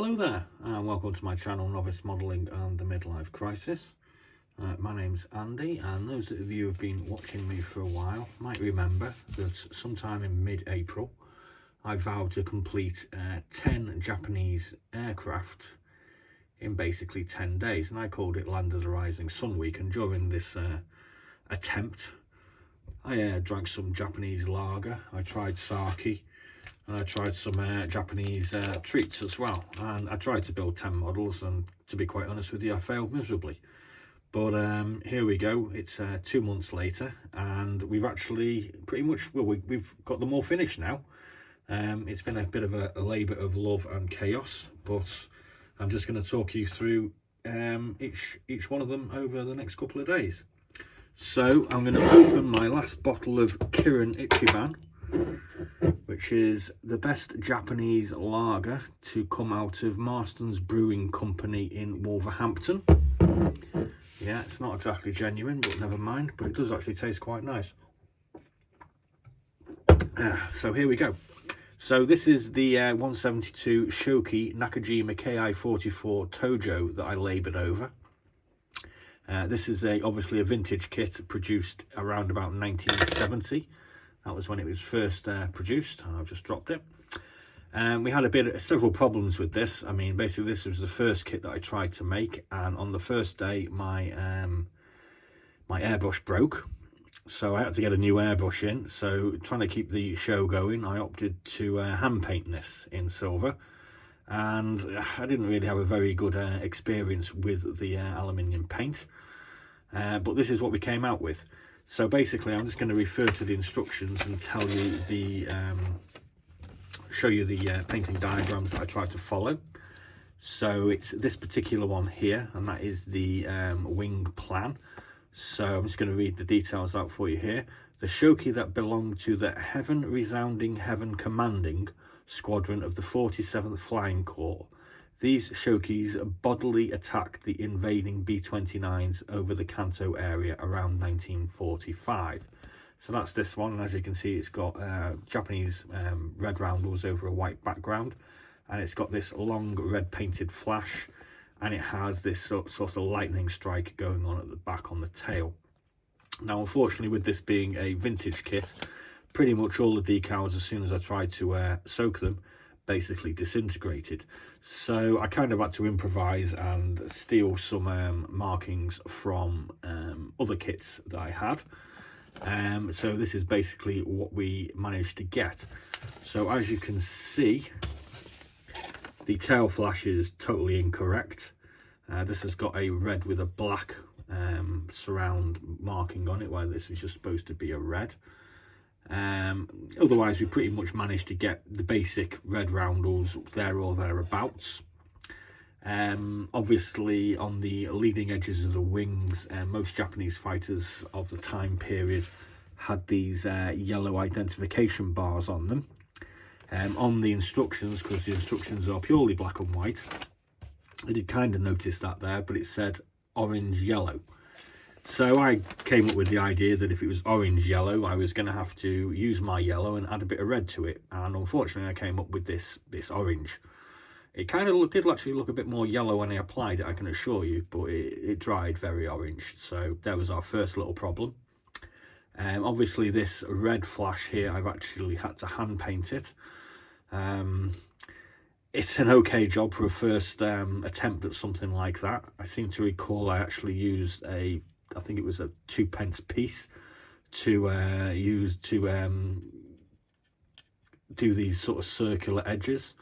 Hello there and welcome to my channel Novice Modelling and the Midlife Crisis. My name's Andy, and those of you who have been watching me for a while might remember that sometime in mid-April I vowed to complete 10 Japanese aircraft in basically 10 days, and I called it Land of the Rising Sun Week. And during this attempt I drank some Japanese lager, I tried sake, and I tried some Japanese treats as well. And I tried to build 10 models, and to be quite honest with you, I failed miserably. But here we go. It's 2 months later, and we've actually pretty much, well, we've got them all finished now. It's been a bit of a labour of love and chaos, but I'm just going to talk you through each one of them over the next couple of days. So I'm going to open my last bottle of Kirin Ichiban, which is the best Japanese lager to come out of Marston's Brewing Company in Wolverhampton. Yeah, it's not exactly genuine, but never mind. But it does actually taste quite nice. So here we go. So this is the 172 Shoki Nakajima KI-44 Tojo that I laboured over. This is obviously a vintage kit produced around about 1970. That was when it was first produced, and I've just dropped it. We had several problems with this. I mean, basically this was the first kit that I tried to make, and on the first day my my airbrush broke, so I had to get a new airbrush in. So trying to keep the show going, I opted to hand paint this in silver, and I didn't really have a very good experience with the aluminium paint, but this is what we came out with. So basically I'm just going to refer to the instructions and tell you the show you the painting diagrams that I tried to follow. So it's this particular one here, and that is the wing plan. So I'm just going to read the details out for you here. The Shoki that belonged to the Heaven Resounding Heaven Commanding Squadron of the 47th Flying Corps. These Shokis bodily attacked the invading B-29s over the Kanto area around 1945. So that's this one, and as you can see, it's got Japanese red roundels over a white background, and it's got this long red painted flash, and it has this sort of lightning strike going on at the back on the tail. Now, unfortunately, with this being a vintage kit, pretty much all the decals, as soon as I tried to soak them, basically disintegrated. So I kind of had to improvise and steal some markings from other kits that I had. So this is basically what we managed to get. So as you can see, the tail flash is totally incorrect. This has got a red with a black surround marking on it, while this was just supposed to be a red. Otherwise we pretty much managed to get the basic red roundels there or thereabouts. Obviously on the leading edges of the wings, most Japanese fighters of the time period had these yellow identification bars on them. On the instructions, because the instructions are purely black and white, I did kind of notice that there, but it said orange yellow. So I came up with the idea that if it was orange yellow, I was going to have to use my yellow and add a bit of red to it. And unfortunately, I came up with this orange. It kind of did actually look a bit more yellow when I applied it, I can assure you, but it dried very orange. So that was our first little problem. Obviously, this red flash here, I've actually had to hand paint it. It's an okay job for a first attempt at something like that. I seem to recall I actually used I think it was a 2p piece to use to do these sort of circular edges.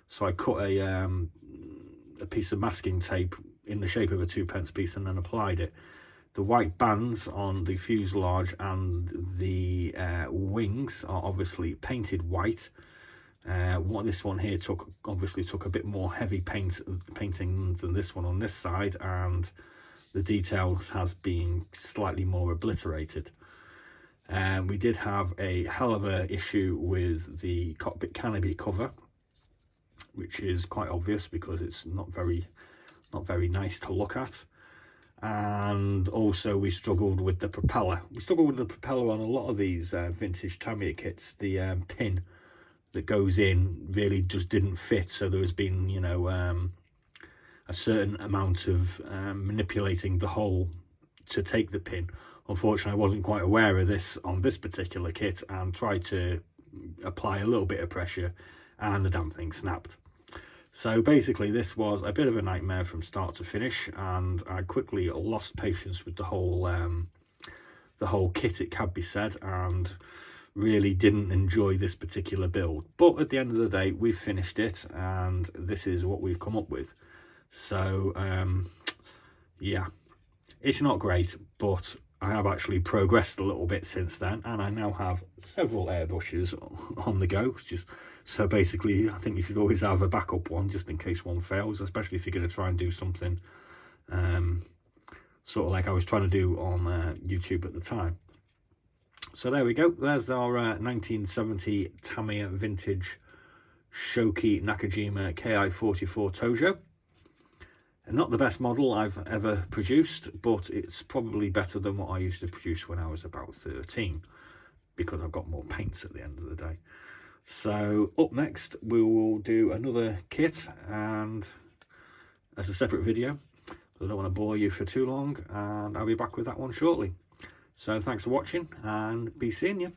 So I cut a piece of masking tape in the shape of a 2p piece and then applied it. The white bands on the fuselage and the wings are obviously painted white. This one here obviously took a bit more heavy painting than this one on this side, and the details has been slightly more obliterated. We did have a hell of a issue with the cockpit canopy cover, which is quite obvious because it's not very nice to look at. And also we struggled with the propeller. We struggled with the propeller on a lot of these vintage Tamiya kits. The pin that goes in really just didn't fit. So there has been, you know, a certain amount of manipulating the hole to take the pin. Unfortunately, I wasn't quite aware of this on this particular kit and tried to apply a little bit of pressure and the damn thing snapped. So basically this was a bit of a nightmare from start to finish, and I quickly lost patience with the whole kit, it can be said, and really didn't enjoy this particular build. But at the end of the day, we've finished it and this is what we've come up with. So yeah, it's not great, but I have actually progressed a little bit since then, and I now have several airbrushes on the go. Just so basically, I think you should always have a backup one just in case one fails, especially if you're going to try and do something sort of like I was trying to do on YouTube at the time. So there we go. There's our 1970 Tamiya vintage Shoki Nakajima KI-44 Tojo. And not the best model I've ever produced, but it's probably better than what I used to produce when I was about 13, because I've got more paints at the end of the day. So up next, we will do another kit, and as a separate video. I don't want to bore you for too long, and I'll be back with that one shortly. So thanks for watching, and be seeing you.